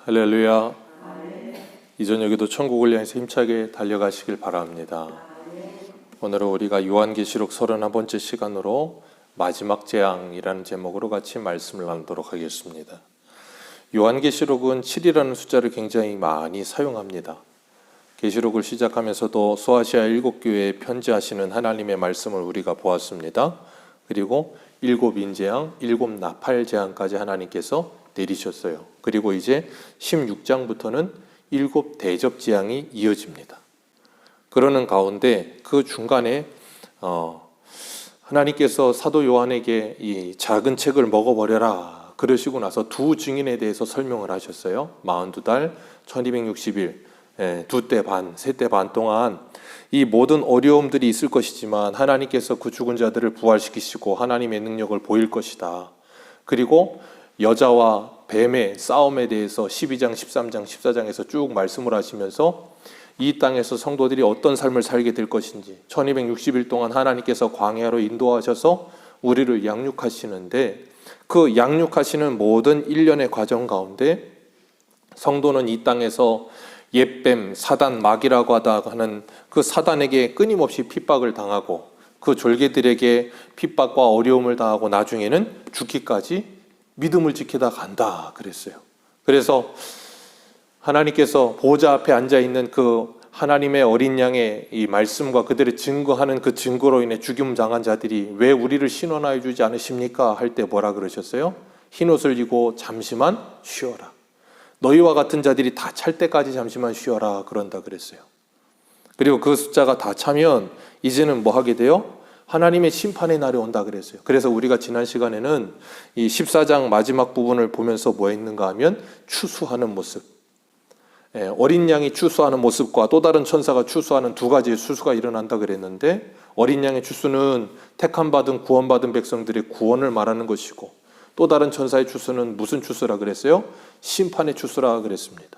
할렐루야. 이 저녁에도 천국을 향해서 힘차게 달려가시길 바랍니다. 오늘은 우리가 요한계시록 31번째 시간으로 마지막 재앙이라는 제목으로 같이 말씀을 나누도록 하겠습니다. 요한계시록은 7이라는 숫자를 굉장히 많이 사용합니다. 계시록을 시작하면서도 소아시아 7교회에 편지하시는 하나님의 말씀을 우리가 보았습니다. 그리고 7 인재앙, 7 나팔 재앙까지 하나님께서 내리셨어요. 그리고 이제 16장부터는 7 대접 재앙이 이어집니다. 그러는 가운데 그 중간에 하나님께서 사도 요한에게 이 작은 책을 먹어버려라 그러시고 나서 두 증인에 대해서 설명을 하셨어요. 42달, 1260일, 2때 반, 3때 반 동안 이 모든 어려움들이 있을 것이지만 하나님께서 그 죽은 자들을 부활시키시고 하나님의 능력을 보일 것이다. 그리고 여자와 뱀의 싸움에 대해서 12장, 13장, 14장에서 쭉 말씀을 하시면서 이 땅에서 성도들이 어떤 삶을 살게 될 것인지 1260일 동안 하나님께서 광야로 인도하셔서 우리를 양육하시는데 그 양육하시는 모든 일련의 과정 가운데 성도는 이 땅에서 옛뱀, 사단, 마귀라고 하는 그 사단에게 끊임없이 핍박을 당하고 그 졸개들에게 핍박과 어려움을 당하고 나중에는 죽기까지 믿음을 지키다 간다 그랬어요. 그래서 하나님께서 보좌 앞에 앉아있는 그 하나님의 어린 양의 이 말씀과 그들의 증거하는 그 증거로 인해 죽임 당한 자들이 왜 우리를 신원하여 주지 않으십니까? 할 때 뭐라 그러셨어요? 흰옷을 입고 잠시만 쉬어라. 너희와 같은 자들이 다 찰 때까지 잠시만 쉬어라 그런다 그랬어요. 그리고 그 숫자가 다 차면 이제는 뭐 하게 돼요? 하나님의 심판의 날이 온다 그랬어요. 그래서 우리가 지난 시간에는 이 14장 마지막 부분을 보면서 뭐 했는가 하면 추수하는 모습, 어린 양이 추수하는 모습과 또 다른 천사가 추수하는 두 가지의 추수가 일어난다 그랬는데 어린 양의 추수는 택함받은 구원받은 백성들의 구원을 말하는 것이고 또 다른 천사의 추수는 무슨 추수라 그랬어요? 심판의 추수라 그랬습니다.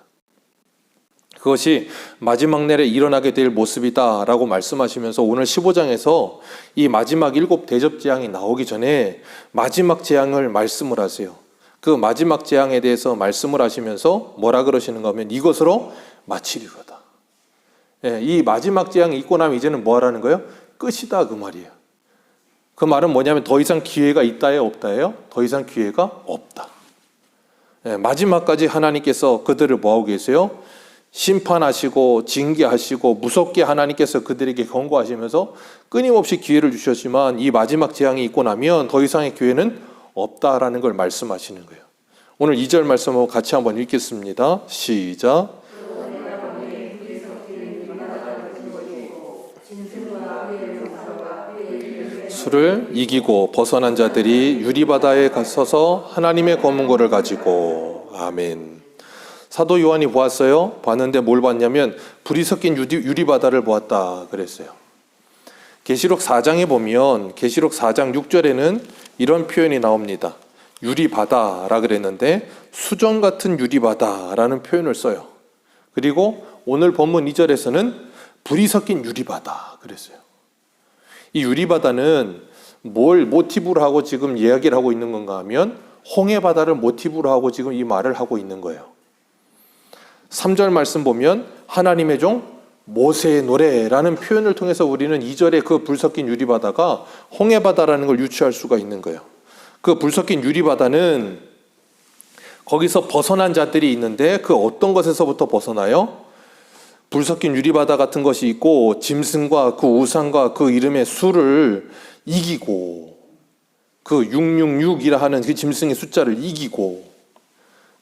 그것이 마지막 날에 일어나게 될 모습이다 라고 말씀하시면서 오늘 15장에서 이 마지막 7 대접 재앙이 나오기 전에 마지막 재앙을 말씀을 하세요. 그 마지막 재앙에 대해서 말씀을 하시면서 뭐라 그러시는가 하면 이것으로 마치리로다. 이 마지막 재앙이 있고 나면 이제는 뭐 하라는 거예요? 끝이다 그 말이에요. 그 말은 뭐냐면 더 이상 기회가 있다예요 없다예요? 더 이상 기회가 없다. 마지막까지 하나님께서 그들을 뭐하고 계세요? 심판하시고 징계하시고 무섭게 하나님께서 그들에게 경고하시면서 끊임없이 기회를 주셨지만 이 마지막 재앙이 있고 나면 더 이상의 기회는 없다라는 걸 말씀하시는 거예요. 오늘 2절 말씀하고 같이 한번 읽겠습니다. 시작. 수를 이기고 벗어난 자들이 유리바다에 서서 하나님의 검은고를 가지고 아멘. 사도 요한이 보았어요. 봤는데 뭘 봤냐면 불이 섞인 유리바다를 보았다 그랬어요. 계시록 4장에 보면 계시록 4장 6절에는 이런 표현이 나옵니다. 유리바다라 그랬는데 수정 같은 유리바다라는 표현을 써요. 그리고 오늘 본문 2절에서는 불이 섞인 유리바다 그랬어요. 이 유리바다는 뭘 모티브로 하고 지금 이야기를 하고 있는 건가 하면 홍해바다를 모티브로 하고 지금 이 말을 하고 있는 거예요. 3절 말씀 보면 하나님의 종 모세의 노래라는 표현을 통해서 우리는 2절에 그 불 섞인 유리바다가 홍해바다라는 걸 유추할 수가 있는 거예요. 그 불 섞인 유리바다는 거기서 벗어난 자들이 있는데 그 어떤 것에서부터 벗어나요? 불 섞인 유리바다 같은 것이 있고 짐승과 그 우상과 그 이름의 수를 이기고 그 666이라 하는 그 짐승의 숫자를 이기고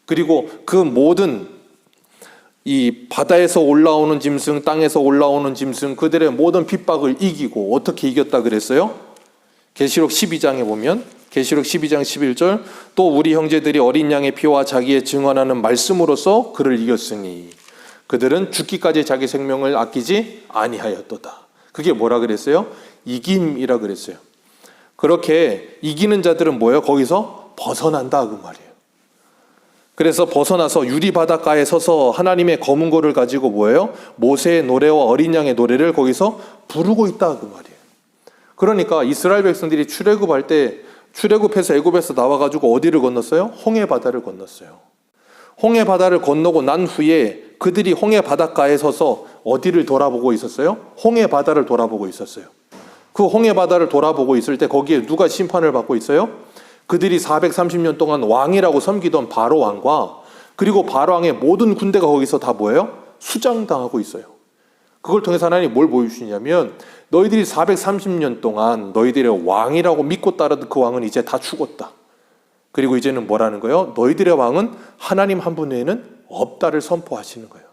그리고 그 모든 이 바다에서 올라오는 짐승, 땅에서 올라오는 짐승, 그들의 모든 핍박을 이기고 어떻게 이겼다 그랬어요? 계시록 12장에 보면 계시록 12장 11절 또 우리 형제들이 어린 양의 피와 자기의 증언하는 말씀으로써 그를 이겼으니 그들은 죽기까지 자기 생명을 아끼지 아니하였도다. 그게 뭐라 그랬어요? 이김이라 그랬어요. 그렇게 이기는 자들은 뭐예요? 거기서 벗어난다 그 말이에요. 그래서 벗어나서 유리바닷가에 서서 하나님의 검은고를 가지고 뭐예요? 모세의 노래와 어린 양의 노래를 거기서 부르고 있다 그 말이에요. 그러니까 이스라엘 백성들이 출애굽할 때 출애굽해서 애굽에서 나와가지고 어디를 건넜어요? 홍해바다를 건넜어요. 홍해 바다를 건너고 난 후에 그들이 홍해 바닷가에 서서 어디를 돌아보고 있었어요? 홍해 바다를 돌아보고 있었어요. 그 홍해 바다를 돌아보고 있을 때 거기에 누가 심판을 받고 있어요? 그들이 430년 동안 왕이라고 섬기던 바로 왕과 그리고 바로 왕의 모든 군대가 거기서 다 뭐예요? 수장당하고 있어요. 그걸 통해서 하나님이 뭘 보여주시냐면 너희들이 430년 동안 너희들의 왕이라고 믿고 따르던 그 왕은 이제 다 죽었다. 그리고 이제는 뭐라는 거예요? 너희들의 왕은 하나님 한 분 외에는 없다를 선포하시는 거예요.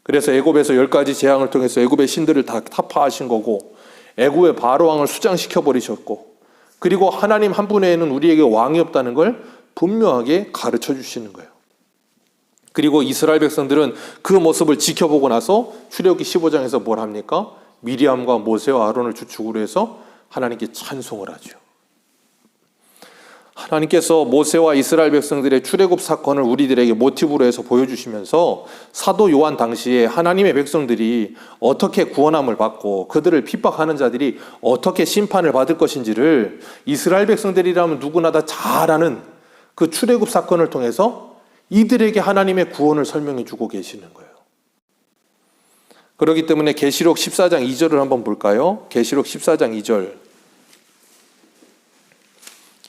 그래서 애굽에서 10가지 재앙을 통해서 애굽의 신들을 다 타파하신 거고 애굽의 바로 왕을 수장시켜 버리셨고 그리고 하나님 한 분 외에는 우리에게 왕이 없다는 걸 분명하게 가르쳐 주시는 거예요. 그리고 이스라엘 백성들은 그 모습을 지켜보고 나서 출애굽기 15장에서 뭘 합니까? 미리암과 모세와 아론을 주축으로 해서 하나님께 찬송을 하죠. 하나님께서 모세와 이스라엘 백성들의 출애굽 사건을 우리들에게 모티브로 해서 보여주시면서 사도 요한 당시에 하나님의 백성들이 어떻게 구원함을 받고 그들을 핍박하는 자들이 어떻게 심판을 받을 것인지를 이스라엘 백성들이라면 누구나 다 잘 아는 그 출애굽 사건을 통해서 이들에게 하나님의 구원을 설명해 주고 계시는 거예요. 그렇기 때문에 계시록 14장 2절을 한번 볼까요? 계시록 14장 2절.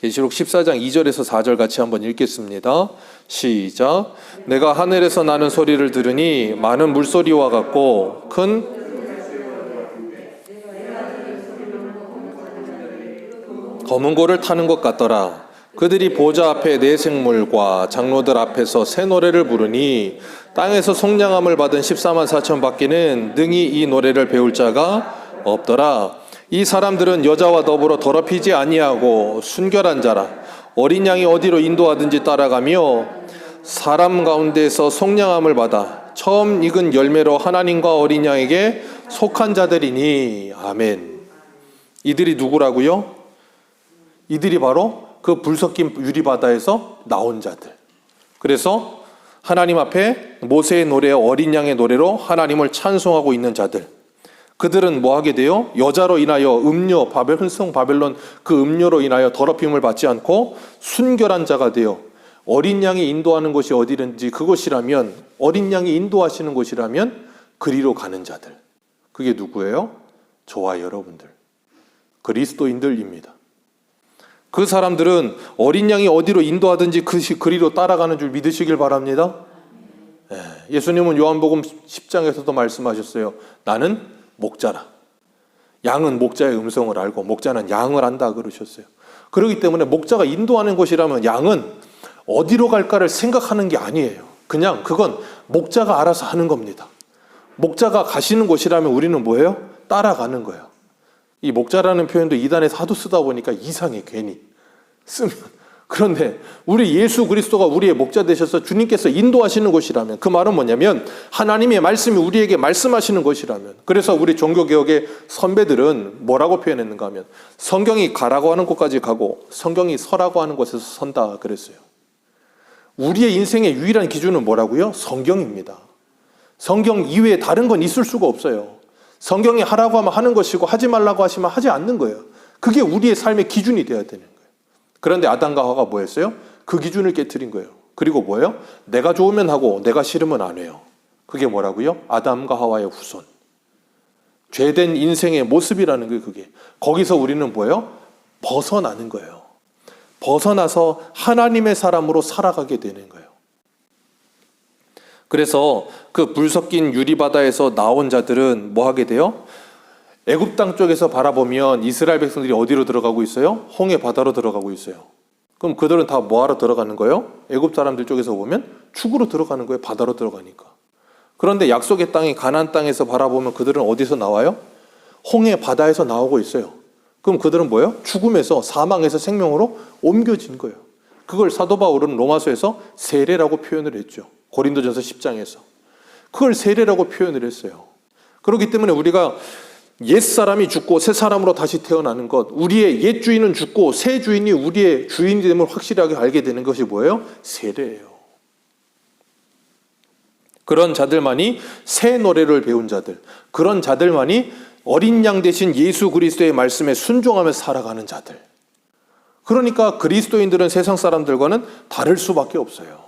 계시록 14장 2절에서 4절 같이 한번 읽겠습니다. 시작. 내가 하늘에서 나는 소리를 들으니 많은 물소리와 같고 큰 검은 고를 타는 것 같더라. 그들이 보좌 앞에 네 생물과 장로들 앞에서 새 노래를 부르니 땅에서 속량함을 받은 14만 4천 밖에는 능히 이 노래를 배울 자가 없더라. 이 사람들은 여자와 더불어 더럽히지 아니하고 순결한 자라. 어린 양이 어디로 인도하든지 따라가며 사람 가운데서 속량함을 받아 처음 익은 열매로 하나님과 어린 양에게 속한 자들이니. 아멘. 이들이 누구라고요? 이들이 바로 그 불섞인 유리바다에서 나온 자들. 그래서 하나님 앞에 모세의 노래, 어린 양의 노래로 하나님을 찬송하고 있는 자들. 그들은 뭐 하게 돼요? 여자로 인하여 음료, 흔성 바벨론 그 음료로 인하여 더럽힘을 받지 않고 순결한 자가 되어 어린 양이 인도하는 곳이 어디든지 그곳이라면, 어린 양이 인도하시는 곳이라면 그리로 가는 자들. 그게 누구예요? 저와 여러분들. 그리스도인들입니다. 그 사람들은 어린 양이 어디로 인도하든지 그리로 따라가는 줄 믿으시길 바랍니다. 예수님은 요한복음 10장에서도 말씀하셨어요. 나는 목자라. 양은 목자의 음성을 알고 목자는 양을 안다 그러셨어요. 그렇기 때문에 목자가 인도하는 곳이라면 양은 어디로 갈까를 생각하는 게 아니에요. 그냥 그건 목자가 알아서 하는 겁니다. 목자가 가시는 곳이라면 우리는 뭐예요? 따라가는 거예요. 이 목자라는 표현도 이단에서 하도 쓰다 보니까 이상해, 괜히 쓰면. 그런데 우리 예수 그리스도가 우리의 목자 되셔서 주님께서 인도하시는 곳이라면, 그 말은 뭐냐면 하나님의 말씀이 우리에게 말씀하시는 것이라면, 그래서 우리 종교개혁의 선배들은 뭐라고 표현했는가 하면 성경이 가라고 하는 곳까지 가고 성경이 서라고 하는 곳에서 선다 그랬어요. 우리의 인생의 유일한 기준은 뭐라고요? 성경입니다. 성경 이외에 다른 건 있을 수가 없어요. 성경이 하라고 하면 하는 것이고 하지 말라고 하시면 하지 않는 거예요. 그게 우리의 삶의 기준이 되어야 되는 거예요. 그런데 아담과 하와가 뭐였어요? 그 기준을 깨트린 거예요. 그리고 뭐예요? 내가 좋으면 하고 내가 싫으면 안 해요. 그게 뭐라고요? 아담과 하와의 후손. 죄된 인생의 모습이라는 게 그게. 거기서 우리는 뭐예요? 벗어나는 거예요. 벗어나서 하나님의 사람으로 살아가게 되는 거예요. 그래서 그 불 섞인 유리바다에서 나온 자들은 뭐 하게 돼요? 애굽 땅 쪽에서 바라보면 이스라엘 백성들이 어디로 들어가고 있어요? 홍해 바다로 들어가고 있어요. 그럼 그들은 다 뭐하러 들어가는 거예요? 애굽 사람들 쪽에서 보면 축으로 들어가는 거예요. 바다로 들어가니까. 그런데 약속의 땅인 가나안 땅에서 바라보면 그들은 어디서 나와요? 홍해 바다에서 나오고 있어요. 그럼 그들은 뭐예요? 죽음에서, 사망에서 생명으로 옮겨진 거예요. 그걸 사도 바울은 로마서에서 세례라고 표현을 했죠. 고린도전서 10장에서. 그걸 세례라고 표현을 했어요. 그렇기 때문에 우리가 옛사람이 죽고 새 사람으로 다시 태어나는 것, 우리의 옛 주인은 죽고 새 주인이 우리의 주인이 됨을 확실하게 알게 되는 것이 뭐예요? 세례예요. 그런 자들만이 새 노래를 배운 자들, 그런 자들만이 어린 양 대신 예수 그리스도의 말씀에 순종하며 살아가는 자들. 그러니까 그리스도인들은 세상 사람들과는 다를 수밖에 없어요.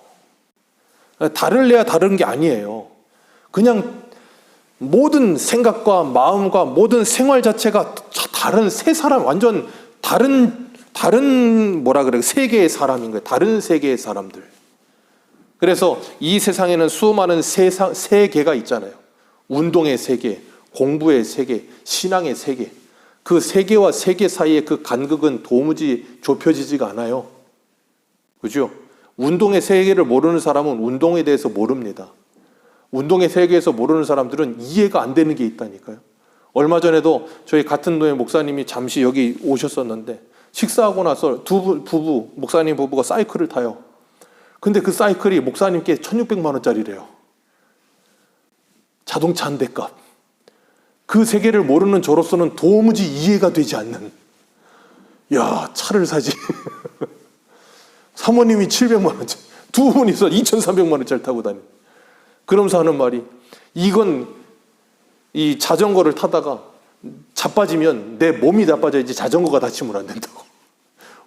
다를래야 다른 게 아니에요. 그냥 모든 생각과 마음과 모든 생활 자체가 다른 세 사람, 완전 다른 뭐라 그래, 세계의 사람인 거예요. 다른 세계의 사람들. 그래서 이 세상에는 수많은 세계가 있잖아요. 운동의 세계, 공부의 세계, 신앙의 세계. 그 세계와 세계 사이의 그 간극은 도무지 좁혀지지가 않아요. 그죠? 운동의 세계를 모르는 사람은 운동에 대해서 모릅니다. 운동의 세계에서 모르는 사람들은 이해가 안 되는 게 있다니까요. 얼마 전에도 저희 같은 교회 목사님이 잠시 여기 오셨었는데 식사하고 나서 목사님 부부가 사이클을 타요. 근데 그 사이클이 목사님께 1,600만 원짜리래요. 자동차 한 대 값. 그 세계를 모르는 저로서는 도무지 이해가 되지 않는. 야, 차를 사지. 사모님이 700만 원짜리, 두 분이서 2,300만 원짜리 타고 다니. 그러면서 하는 말이, 이건 이 자전거를 타다가 자빠지면 내 몸이 자빠져야지 자전거가 다치면 안 된다고.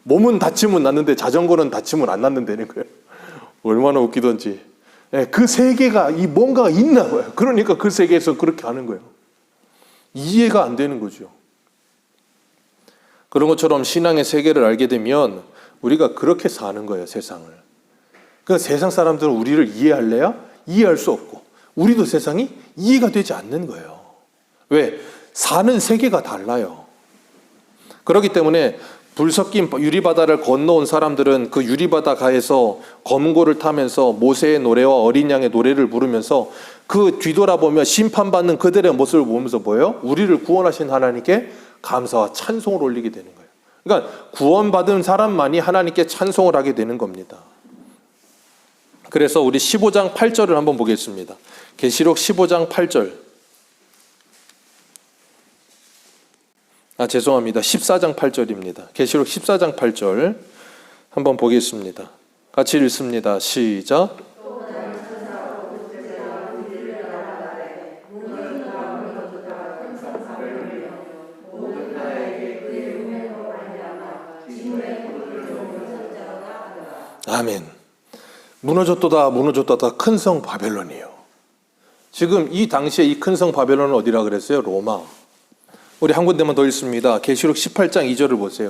몸은 다치면 낫는데 자전거는 다치면 안 낫는다는 거예요. 얼마나 웃기던지. 그 세계가 뭔가가 있나 봐요. 그러니까 그 세계에서 그렇게 하는 거예요. 이해가 안 되는 거죠. 그런 것처럼 신앙의 세계를 알게 되면 우리가 그렇게 사는 거예요, 세상을. 그 세상 사람들은 우리를 이해할래야? 이해할 수 없고, 우리도 세상이 이해가 되지 않는 거예요. 왜? 사는 세계가 달라요. 그렇기 때문에 불 섞인 유리바다를 건너온 사람들은 그 유리바다 가에서 검고를 타면서 모세의 노래와 어린 양의 노래를 부르면서 그 뒤돌아보며 심판받는 그들의 모습을 보면서 뭐예요? 우리를 구원하신 하나님께 감사와 찬송을 올리게 되는 거예요. 그러니까 구원받은 사람만이 하나님께 찬송을 하게 되는 겁니다. 그래서 우리 15장 8절을 한번 보겠습니다. 계시록 15장 8절. 죄송합니다. 14장 8절입니다. 계시록 14장 8절 한번 보겠습니다. 같이 읽습니다. 시작. 아멘. 무너졌도다 무너졌도다 큰 성 바벨론이요. 지금 이 당시에 이 큰 성 바벨론은 어디라 그랬어요? 로마. 우리 한 군데만 더 읽습니다. 계시록 18장 2절을 보세요.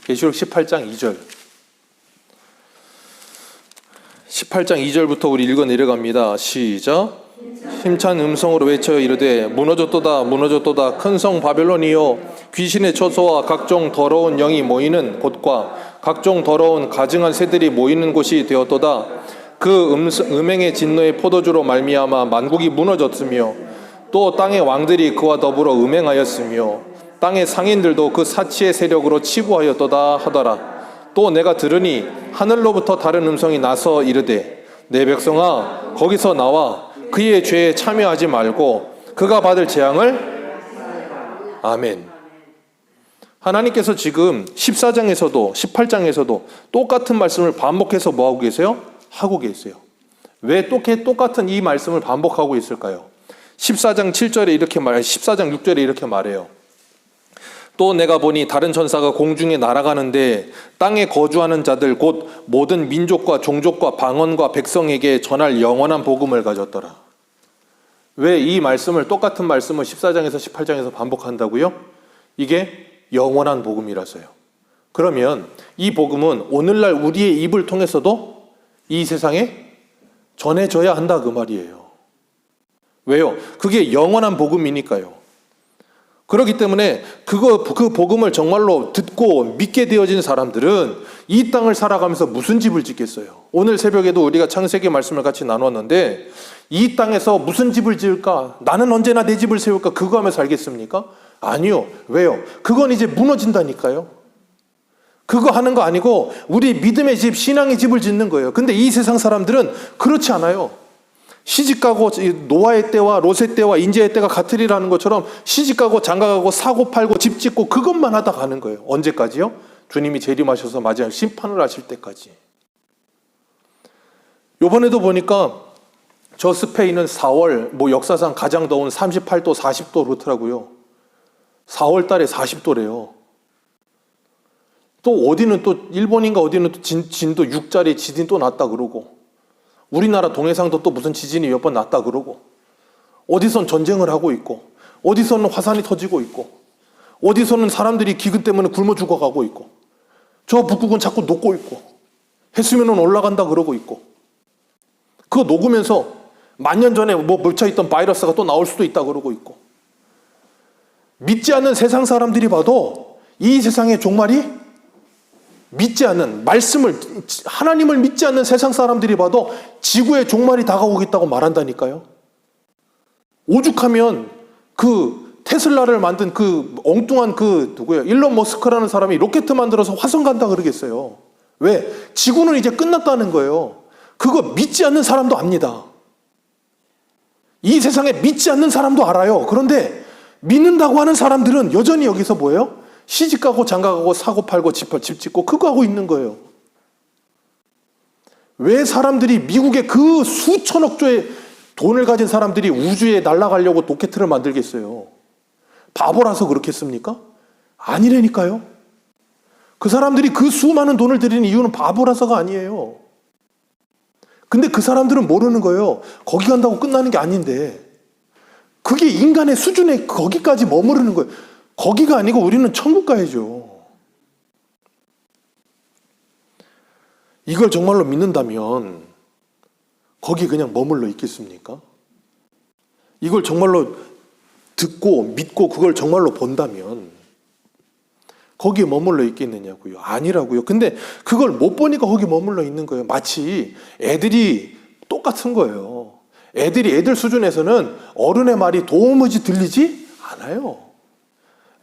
계시록 18장 2절. 18장 2절부터 우리 읽어 내려갑니다. 시작. 힘찬 음성으로 외쳐 이르되 무너졌도다 무너졌도다 큰 성 바벨론이요 귀신의 처소와 각종 더러운 영이 모이는 곳과 각종 더러운 가증한 새들이 모이는 곳이 되었도다. 그 음행의 진노의 포도주로 말미암아 만국이 무너졌으며 또 땅의 왕들이 그와 더불어 음행하였으며 땅의 상인들도 그 사치의 세력으로 치부하였도다 하더라. 또 내가 들으니 하늘로부터 다른 음성이 나서 이르되 내 백성아 거기서 나와 그의 죄에 참여하지 말고 그가 받을 재앙을. 아멘. 하나님께서 지금 14장에서도 18장에서도 똑같은 말씀을 반복해서 뭐하고 계세요? 하고 계세요. 왜 똑같은 이 말씀을 반복하고 있을까요? 14장 7절에 이렇게 말해요. 14장 6절에 이렇게 말해요. 또 내가 보니 다른 천사가 공중에 날아가는데 땅에 거주하는 자들 곧 모든 민족과 종족과 방언과 백성에게 전할 영원한 복음을 가졌더라. 왜 이 말씀을 똑같은 말씀을 14장에서 18장에서 반복한다고요? 이게 영원한 복음이라서요. 그러면 이 복음은 오늘날 우리의 입을 통해서도 이 세상에 전해져야 한다 그 말이에요. 왜요? 그게 영원한 복음이니까요. 그렇기 때문에 그 복음을 정말로 듣고 믿게 되어진 사람들은 이 땅을 살아가면서 무슨 집을 짓겠어요? 오늘 새벽에도 우리가 창세기 말씀을 같이 나눴는데 이 땅에서 무슨 집을 지을까? 나는 언제나 내 집을 세울까? 그거 하며 살겠습니까? 아니요. 왜요? 그건 이제 무너진다니까요. 그거 하는 거 아니고 우리 믿음의 집, 신앙의 집을 짓는 거예요. 근데 이 세상 사람들은 그렇지 않아요. 시집가고 노아의 때와 롯의 때와 인재의 때가 같으리라는 것처럼 시집가고 장가가고 사고 팔고 집 짓고 그것만 하다 가는 거예요. 언제까지요? 주님이 재림하셔서 마지막 심판을 하실 때까지. 요번에도 보니까 저 스페인은 4월 역사상 가장 더운 38도 40도 그렇더라고요. 4월 달에 40도래요. 또 어디는 또 일본인가 어디는 또 진도 6짜리 지진 또 났다 그러고 우리나라 동해상도 또 무슨 지진이 몇 번 났다 그러고, 어디선 전쟁을 하고 있고, 어디서는 화산이 터지고 있고, 어디서는 사람들이 기근 때문에 굶어 죽어가고 있고, 저 북극은 자꾸 녹고 있고, 해수면은 올라간다 그러고 있고, 그거 녹으면서 만 년 전에 뭐 묻혀있던 바이러스가 또 나올 수도 있다 그러고 있고, 믿지 않는 세상 사람들이 봐도 이 세상의 종말이, 믿지 않는 말씀을, 하나님을 믿지 않는 세상 사람들이 봐도 지구의 종말이 다가오겠다고 말한다니까요. 오죽하면 그 테슬라를 만든 그 엉뚱한 그 누구예요? 일론 머스크라는 사람이 로켓 만들어서 화성 간다 그러겠어요. 왜? 지구는 이제 끝났다는 거예요. 그거 믿지 않는 사람도 압니다. 이 세상에 믿지 않는 사람도 알아요. 그런데 믿는다고 하는 사람들은 여전히 여기서 뭐예요? 시집가고 장가가고 사고 팔고 집 짓고 그거 하고 있는 거예요. 왜 사람들이 미국의 그 수천억 조의 돈을 가진 사람들이 우주에 날아가려고 로켓을 만들겠어요? 바보라서 그렇겠습니까? 아니라니까요. 그 사람들이 그 수많은 돈을 들이는 이유는 바보라서가 아니에요. 근데 그 사람들은 모르는 거예요. 거기 간다고 끝나는 게 아닌데, 그게 인간의 수준에 거기까지 머무르는 거예요. 거기가 아니고 우리는 천국 가야죠. 이걸 정말로 믿는다면 거기 그냥 머물러 있겠습니까? 이걸 정말로 듣고 믿고 그걸 정말로 본다면 거기에 머물러 있겠느냐고요. 아니라고요. 근데 그걸 못 보니까 거기 머물러 있는 거예요. 마치 애들이 똑같은 거예요. 애들이 애들 수준에서는 어른의 말이 도무지 들리지 않아요.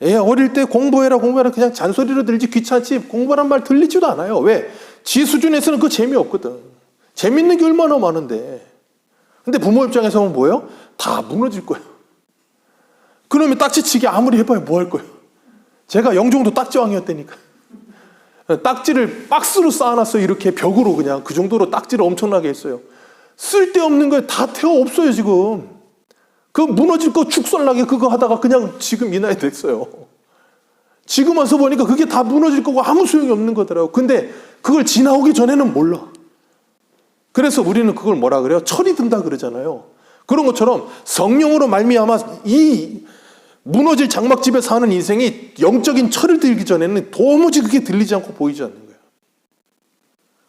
애 어릴 때 공부해라 그냥 잔소리로 들리지 귀찮지 공부하란 말 들리지도 않아요. 왜? 지 수준에서는 그 재미없거든. 재밌는 게 얼마나 많은데. 근데 부모 입장에서 보면 뭐예요? 다 무너질 거예요. 그러면 딱지치기 아무리 해봐야 뭐 할 거예요? 제가 영종도 딱지왕이었다니까. 딱지를 박스로 쌓아놨어요. 이렇게 벽으로 그냥 그 정도로 딱지를 엄청나게 했어요. 쓸데없는 거에 다 태워 없어요 지금. 그 무너질 거 축설나게 그거 하다가 그냥 지금 이 나이 됐어요. 지금 와서 보니까 그게 다 무너질 거고 아무 소용이 없는 거더라고요. 근데 그걸 지나오기 전에는 몰라. 그래서 우리는 그걸 뭐라 그래요? 철이 든다 그러잖아요. 그런 것처럼 성령으로 말미암아 이 무너질 장막집에 사는 인생이 영적인 철을 들기 전에는 도무지 그게 들리지 않고 보이지 않는 거예요.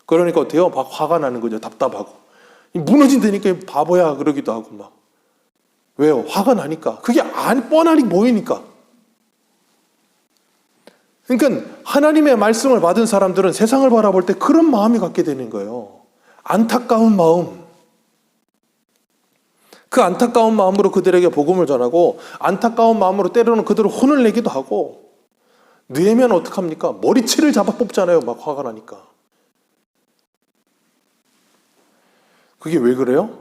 그러니까 어때요? 막 화가 나는 거죠. 답답하고. 무너진다니까 바보야 그러기도 하고 막. 왜요? 화가 나니까. 그게 뻔하니 보이니까. 그러니까 하나님의 말씀을 받은 사람들은 세상을 바라볼 때 그런 마음이 갖게 되는 거예요. 안타까운 마음. 그 안타까운 마음으로 그들에게 복음을 전하고 안타까운 마음으로 때로는 그들을 혼을 내기도 하고 뇌면 어떡합니까? 머리채를 잡아 뽑잖아요. 막 화가 나니까. 그게 왜 그래요?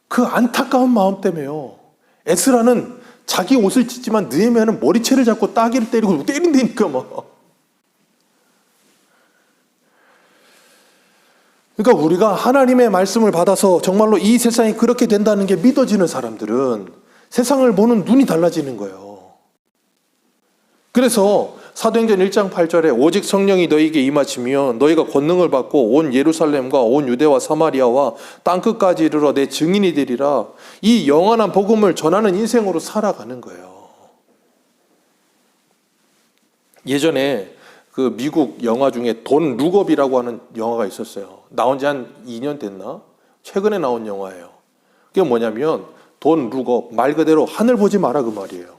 그 안타까운 마음 때문에요. 에스라는 자기 옷을 찢지만 느헤미야는 머리채를 잡고 따귀를 때리고 때린다니까 막. 그러니까 우리가 하나님의 말씀을 받아서 정말로 이 세상이 그렇게 된다는 게 믿어지는 사람들은 세상을 보는 눈이 달라지는 거예요. 그래서 사도행전 1장 8절에 오직 성령이 너희에게 임하시며 너희가 권능을 받고 온 예루살렘과 온 유대와 사마리아와 땅끝까지 이르러 내 증인이 되리라. 이 영원한 복음을 전하는 인생으로 살아가는 거예요. 예전에 그 미국 영화 중에 돈 룩업이라고 하는 영화가 있었어요. 나온 지 한 2년 됐나? 최근에 나온 영화예요. 그게 뭐냐면 돈 룩업, 말 그대로 하늘 보지 마라 그 말이에요.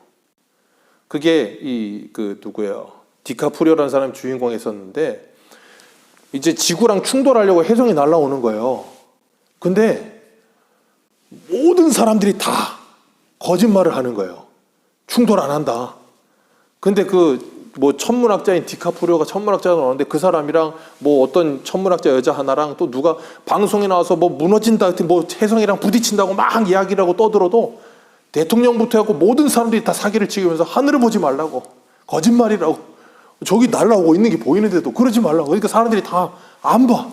그게 누구예요? 디카프리오라는 사람이 주인공이 있었는데 이제 지구랑 충돌하려고 혜성이 날아오는 거예요. 근데 모든 사람들이 다 거짓말을 하는 거예요. 충돌 안 한다. 근데 천문학자인 디카프리오가 천문학자가 나오는데 그 사람이랑 어떤 천문학자 여자 하나랑 또 누가 방송에 나와서 무너진다, 혜성이랑 부딪힌다고 막 이야기를 하고 떠들어도 대통령부터 해갖고 모든 사람들이 다 사기를 치면서 하늘을 보지 말라고, 거짓말이라고, 저기 날아오고 있는 게 보이는데도 그러지 말라고. 그러니까 사람들이 다 안 봐.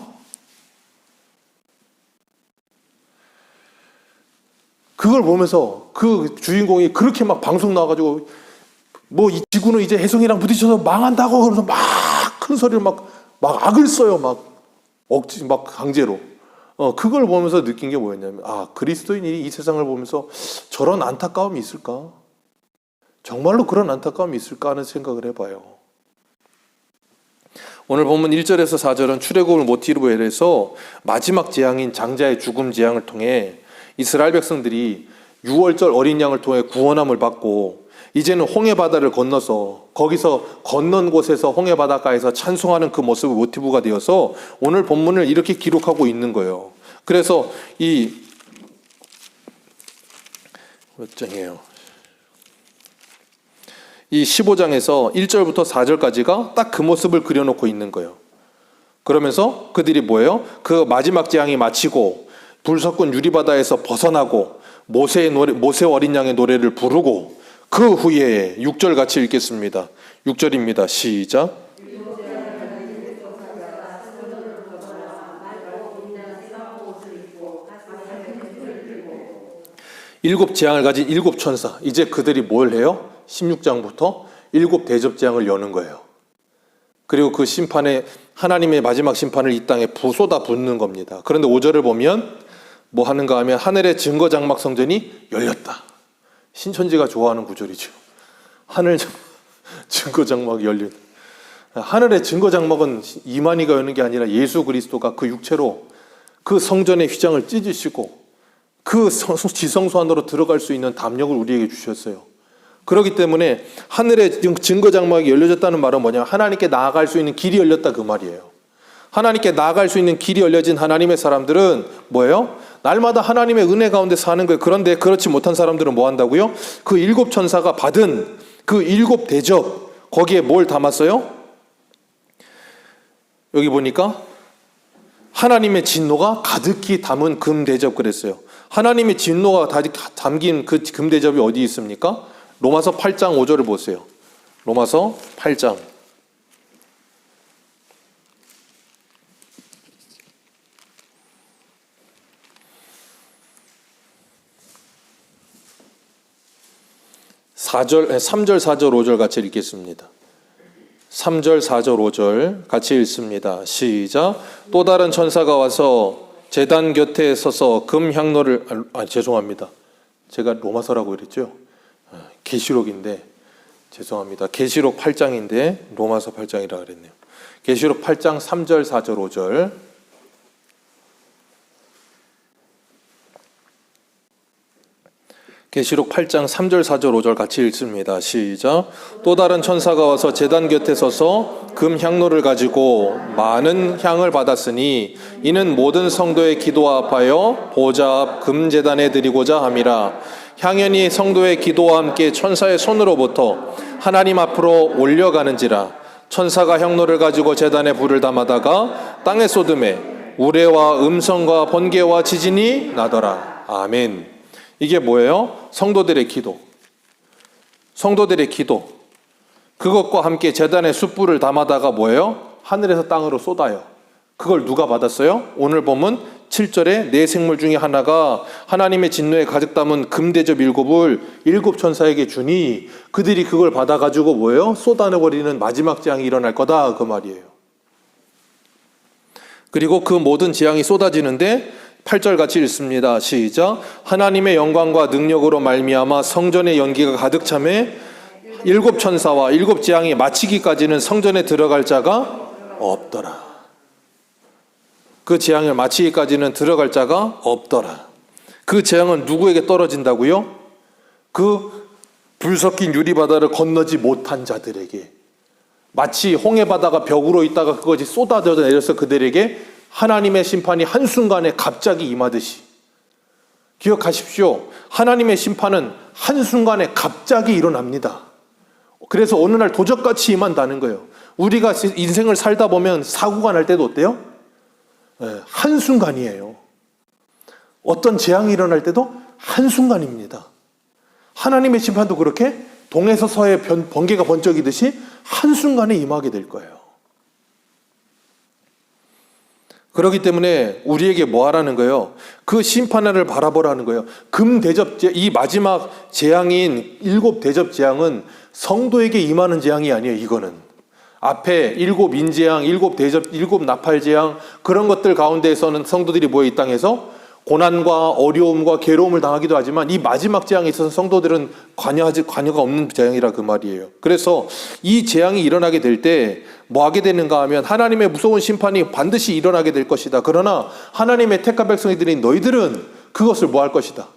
그걸 보면서 그 주인공이 그렇게 막 방송 나와가지고 이 지구는 이제 혜성이랑 부딪혀서 망한다고 그러면서 막 큰 소리를 막 악을 써요. 막 강제로. 그걸 보면서 느낀 게 뭐였냐면, 그리스도인이 이 세상을 보면서 저런 안타까움이 있을까? 정말로 그런 안타까움이 있을까 하는 생각을 해봐요. 오늘 본문 1절에서 4절은 출애굽을 모티브로 해서 마지막 재앙인 장자의 죽음 재앙을 통해 이스라엘 백성들이 6월절 어린 양을 통해 구원함을 받고 이제는 홍해바다를 건너서 거기서 건넌 곳에서 홍해바닷가에서 찬송하는 그 모습이 모티브가 되어서 오늘 본문을 이렇게 기록하고 있는 거예요. 그래서 몇 장이에요? 이 15장에서 1절부터 4절까지가 딱 그 모습을 그려놓고 있는 거예요. 그러면서 그들이 뭐예요? 그 마지막 재앙이 마치고 불 섞은 유리바다에서 벗어나고 모세 어린 양의 노래를 부르고 그 후에 6절 같이 읽겠습니다. 6절입니다. 시작. 일곱 재앙을 가진 일곱 천사, 이제 그들이 뭘 해요? 16장부터 일곱 대접 재앙을 여는 거예요. 그리고 그 심판에 하나님의 마지막 심판을 이 땅에 쏟아 붓는 겁니다. 그런데 5절을 보면 뭐 하는가 하면 하늘의 증거 장막 성전이 열렸다. 신천지가 좋아하는 구절이죠. 하늘 증거 장막이 열린. 하늘의 증거 장막은 이만희가 여는 게 아니라 예수 그리스도가 그 육체로 그 성전의 휘장을 찢으시고 그 지성소 안으로 들어갈 수 있는 담력을 우리에게 주셨어요. 그렇기 때문에 하늘의 증거 장막이 열려졌다는 말은 뭐냐? 하나님께 나아갈 수 있는 길이 열렸다 그 말이에요. 하나님께 나아갈 수 있는 길이 열려진 하나님의 사람들은 뭐예요? 날마다 하나님의 은혜 가운데 사는 거예요. 그런데 그렇지 못한 사람들은 뭐 한다고요? 그 일곱 천사가 받은 그 일곱 대접, 거기에 뭘 담았어요? 여기 보니까 하나님의 진노가 가득히 담은 금 대접 그랬어요. 하나님의 진노가 담긴 그 금 대접이 어디 있습니까? 로마서 8장 5절을 보세요. 로마서 8장.3절, 4절, 5절 같이 읽겠습니다. 3절, 4절, 5절 같이 읽습니다. 시작. 또 다른 천사가 와서 제단 곁에 서서 금 향로를 죄송합니다. 제가 로마서라고 그랬죠? 계시록인데 죄송합니다. 계시록 8장인데 로마서 8장이라 그랬네요. 계시록 8장 3절, 4절, 5절. 계시록 8장 3절, 4절, 5절 같이 읽습니다. 시작. 또 다른 천사가 와서 제단 곁에 서서 금 향로를 가지고 많은 향을 받았으니 이는 모든 성도의 기도와 합하여 보좌 앞 금제단에 드리고자 함이라. 향연이 성도의 기도와 함께 천사의 손으로부터 하나님 앞으로 올려가는지라. 천사가 향로를 가지고 제단에 불을 담아다가 땅에 쏟음에 우레와 음성과 번개와 지진이 나더라. 아멘. 이게 뭐예요? 성도들의 기도. 성도들의 기도. 그것과 함께 제단에 숯불을 담아다가 뭐예요? 하늘에서 땅으로 쏟아요. 그걸 누가 받았어요? 오늘 보면 7절에 네 생물 중에 하나가 하나님의 진노에 가득 담은 금대접 7을 7 천사에게 주니 그들이 그걸 받아가지고 뭐예요? 쏟아내버리는 마지막 재앙이 일어날 거다 그 말이에요. 그리고 그 모든 재앙이 쏟아지는데 8절 같이 읽습니다. 시작. 하나님의 영광과 능력으로 말미암아 성전의 연기가 가득 차매 7 천사와 7 재앙이 마치기까지는 성전에 들어갈 자가 없더라. 그 재앙을 마치기까지는 들어갈 자가 없더라. 그 재앙은 누구에게 떨어진다고요? 그 불 섞인 유리바다를 건너지 못한 자들에게, 마치 홍해바다가 벽으로 있다가 그것이 쏟아져 내려서 그들에게 하나님의 심판이 한순간에 갑자기 임하듯이. 기억하십시오. 하나님의 심판은 한순간에 갑자기 일어납니다. 그래서 어느 날 도적같이 임한다는 거예요. 우리가 인생을 살다 보면 사고가 날 때도 어때요? 한순간이에요. 어떤 재앙이 일어날 때도 한순간입니다. 하나님의 심판도 그렇게 동에서 서에 번개가 번쩍이듯이 한순간에 임하게 될 거예요. 그렇기 때문에 우리에게 뭐 하라는 거예요? 그 심판을 바라보라는 거예요. 이 마지막 재앙인 7 대접 재앙은 성도에게 임하는 재앙이 아니에요. 이거는 앞에 7 인재앙, 7 대접, 7 나팔 재앙 그런 것들 가운데에서는 성도들이 모여 이 땅에서 고난과 어려움과 괴로움을 당하기도 하지만 이 마지막 재앙에 있어서 성도들은 관여가 없는 재앙이라 그 말이에요. 그래서 이 재앙이 일어나게 될 때 뭐 하게 되는가 하면 하나님의 무서운 심판이 반드시 일어나게 될 것이다. 그러나 하나님의 택한 백성이들인 너희들은 그것을 뭐 할 것이다.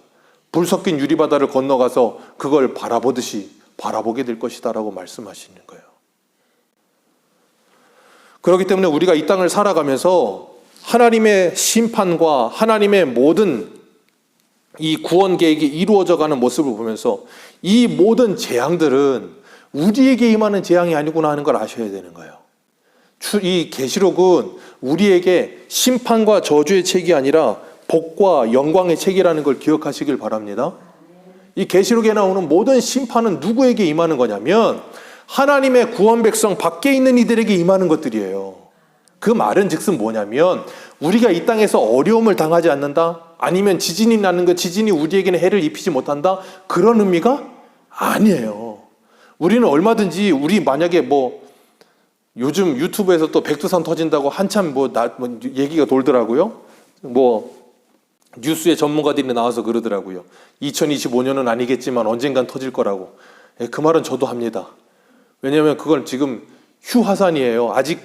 불 섞인 유리바다를 건너가서 그걸 바라보듯이 바라보게 될 것이다 라고 말씀하시는 거예요. 그렇기 때문에 우리가 이 땅을 살아가면서 하나님의 심판과 하나님의 모든 이 구원 계획이 이루어져가는 모습을 보면서 이 모든 재앙들은 우리에게 임하는 재앙이 아니구나 하는 걸 아셔야 되는 거예요. 이 계시록은 우리에게 심판과 저주의 책이 아니라 복과 영광의 책이라는 걸 기억하시길 바랍니다. 이 계시록에 나오는 모든 심판은 누구에게 임하는 거냐면 하나님의 구원 백성 밖에 있는 이들에게 임하는 것들이에요. 그 말은 즉슨 뭐냐면 우리가 이 땅에서 어려움을 당하지 않는다? 아니면 지진이 나는 것, 지진이 우리에게는 해를 입히지 못한다? 그런 의미가 아니에요. 우리는 얼마든지 우리 만약에 요즘 유튜브에서 또 백두산 터진다고 한참 얘기가 돌더라고요. 뉴스에 전문가들이 나와서 그러더라고요. 2025년은 아니겠지만 언젠간 터질 거라고. 그 말은 저도 합니다. 왜냐하면 그건 지금 휴화산이에요. 아직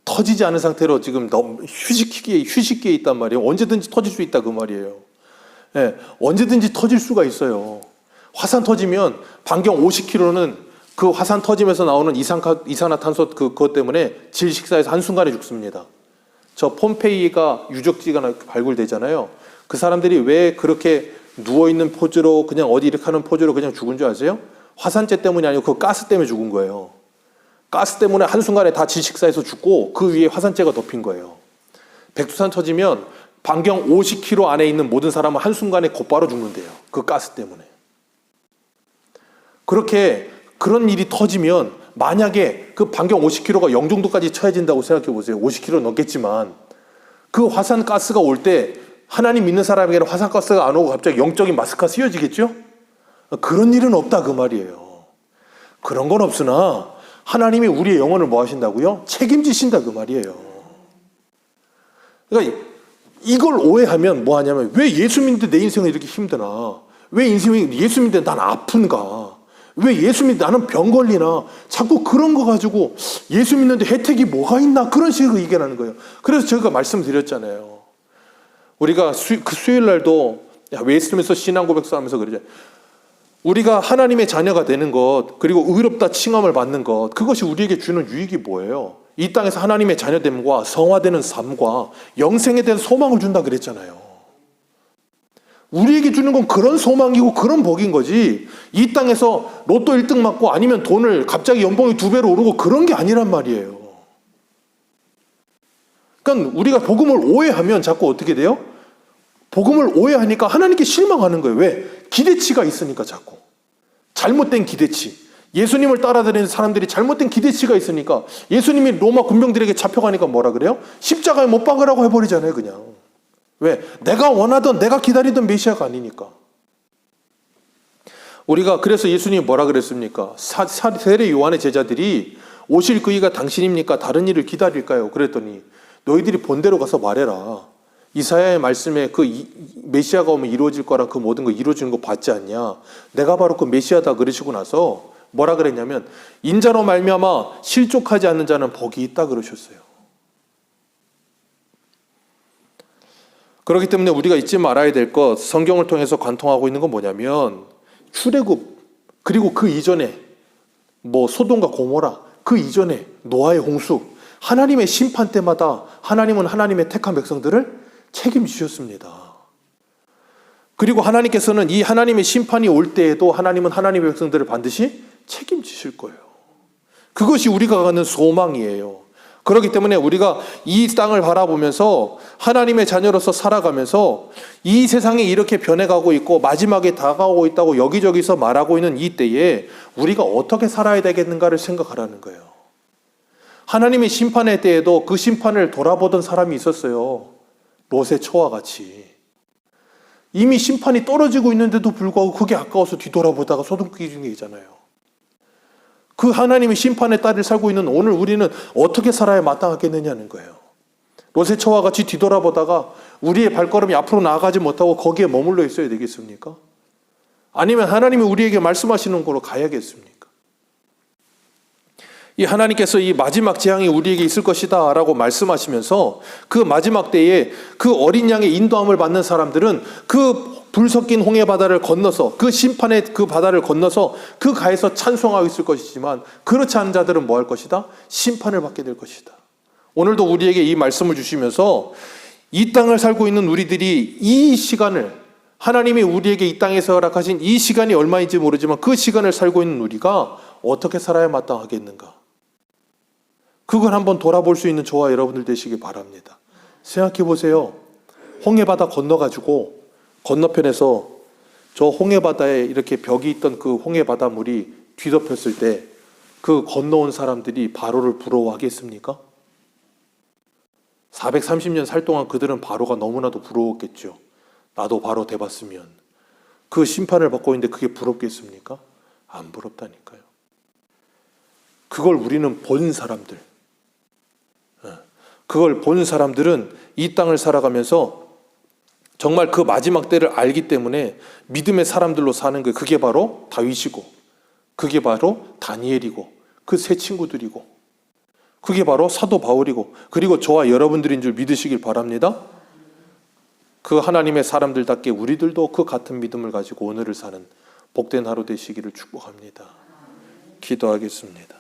터지지 않은 상태로 지금 너무 휴식기에 있단 말이에요. 언제든지 터질 수 있다 그 말이에요. 언제든지 터질 수가 있어요. 화산 터지면 반경 50km는 그 화산 터지면서 나오는 이산화탄소 그것 때문에 질식사에서 한순간에 죽습니다. 저 폼페이가 유적지가 발굴되잖아요. 그 사람들이 왜 그렇게 누워있는 포즈로 그냥 어디 이렇게 하는 포즈로 그냥 죽은 줄 아세요? 화산재 때문이 아니고 그 가스 때문에 죽은 거예요. 가스 때문에 한순간에 다 질식사에서 죽고 그 위에 화산재가 덮인 거예요. 백두산 터지면 반경 50km 안에 있는 모든 사람은 한순간에 곧바로 죽는데요. 그 가스 때문에. 그런 일이 터지면 만약에 그 반경 50km가 영종도까지 처해진다고 생각해 보세요. 50km 넘겠지만 그 화산가스가 올 때 하나님 믿는 사람에게는 화산가스가 안 오고 갑자기 영적인 마스크가 씌워지겠죠? 그런 일은 없다 그 말이에요. 그런 건 없으나 하나님이 우리의 영혼을 뭐 하신다고요? 책임지신다 그 말이에요. 그러니까 이걸 오해하면 뭐 하냐면 왜 예수 믿는데 내 인생은 이렇게 힘드나? 왜 예수 믿는데 난 아픈가? 왜 예수 믿는데 나는 병 걸리나? 자꾸 그런 거 가지고 예수 믿는데 혜택이 뭐가 있나? 그런 식으로 얘기하는 거예요. 그래서 제가 말씀드렸잖아요. 우리가 그 수요일 날도 웨스트민스터 신앙 고백서 하면서 그러죠. 우리가 하나님의 자녀가 되는 것, 그리고 의롭다 칭함을 받는 것, 그것이 우리에게 주는 유익이 뭐예요? 이 땅에서 하나님의 자녀됨과 성화되는 삶과 영생에 대한 소망을 준다 그랬잖아요. 우리에게 주는 건 그런 소망이고 그런 복인 거지, 이 땅에서 로또 1등 맞고 아니면 돈을 갑자기 연봉이 2배로 오르고 그런 게 아니란 말이에요. 그러니까 우리가 복음을 오해하면 자꾸 어떻게 돼요? 복음을 오해하니까 하나님께 실망하는 거예요. 왜? 기대치가 있으니까 자꾸. 잘못된 기대치. 예수님을 따라다니는 사람들이 잘못된 기대치가 있으니까 예수님이 로마 군병들에게 잡혀가니까 뭐라 그래요? 십자가에 못 박으라고 해버리잖아요, 그냥. 왜? 내가 원하던, 내가 기다리던 메시아가 아니니까. 우리가 그래서 예수님이 뭐라 그랬습니까? 세례 요한의 제자들이 오실 그이가 당신입니까? 다른 일을 기다릴까요? 그랬더니 너희들이 본대로 가서 말해라. 이사야의 말씀에 그 메시아가 오면 이루어질 거랑 그 모든 거 이루어지는 거 봤지 않냐? 내가 바로 그 메시아다 그러시고 나서 뭐라 그랬냐면 인자로 말미암아 실족하지 않는 자는 복이 있다 그러셨어요. 그렇기 때문에 우리가 잊지 말아야 될 것, 성경을 통해서 관통하고 있는 건 뭐냐면 출애굽, 그리고 그 이전에 소돔과 고모라, 그 이전에 노아의 홍수, 하나님의 심판 때마다 하나님은 하나님의 택한 백성들을 책임지셨습니다. 그리고 하나님께서는 이 하나님의 심판이 올 때에도 하나님은 하나님의 백성들을 반드시 책임지실 거예요. 그것이 우리가 갖는 소망이에요. 그렇기 때문에 우리가 이 땅을 바라보면서 하나님의 자녀로서 살아가면서 이 세상이 이렇게 변해가고 있고 마지막에 다가오고 있다고 여기저기서 말하고 있는 이 때에 우리가 어떻게 살아야 되겠는가를 생각하라는 거예요. 하나님의 심판의 때에도 그 심판을 돌아보던 사람이 있었어요. 롯의 처와 같이. 이미 심판이 떨어지고 있는데도 불구하고 그게 아까워서 뒤돌아보다가 소돔 기준이잖아요. 그 하나님의 심판의 딸을 살고 있는 오늘 우리는 어떻게 살아야 마땅하겠느냐는 거예요. 롯의 처와 같이 뒤돌아보다가 우리의 발걸음이 앞으로 나아가지 못하고 거기에 머물러 있어야 되겠습니까? 아니면 하나님이 우리에게 말씀하시는 곳으로 가야겠습니까? 이 하나님께서 이 마지막 재앙이 우리에게 있을 것이다 라고 말씀하시면서 그 마지막 때에 그 어린 양의 인도함을 받는 사람들은 그 불 섞인 홍해 바다를 건너서 그 심판의 그 바다를 건너서 그 가에서 찬송하고 있을 것이지만 그렇지 않은 자들은 뭐 할 것이다? 심판을 받게 될 것이다. 오늘도 우리에게 이 말씀을 주시면서 이 땅을 살고 있는 우리들이 이 시간을 하나님이 우리에게 이 땅에서 허락하신 이 시간이 얼마인지 모르지만 그 시간을 살고 있는 우리가 어떻게 살아야 마땅하겠는가? 그걸 한번 돌아볼 수 있는 저와 여러분들 되시기 바랍니다. 생각해 보세요. 홍해바다 건너가지고 건너편에서 저 홍해바다에 이렇게 벽이 있던 그 홍해바다 물이 뒤덮였을 때 그 건너온 사람들이 바로를 부러워하겠습니까? 430년 살 동안 그들은 바로가 너무나도 부러웠겠죠. 나도 바로 돼봤으면. 그 심판을 받고 있는데 그게 부럽겠습니까? 안 부럽다니까요. 그걸 우리는 본 사람들, 그걸 본 사람들은 이 땅을 살아가면서 정말 그 마지막 때를 알기 때문에 믿음의 사람들로 사는 거예요. 그게 바로 다윗이고, 그게 바로 다니엘이고, 그 세 친구들이고, 그게 바로 사도 바울이고, 그리고 저와 여러분들인 줄 믿으시길 바랍니다. 그 하나님의 사람들답게 우리들도 그 같은 믿음을 가지고 오늘을 사는 복된 하루 되시기를 축복합니다. 기도하겠습니다.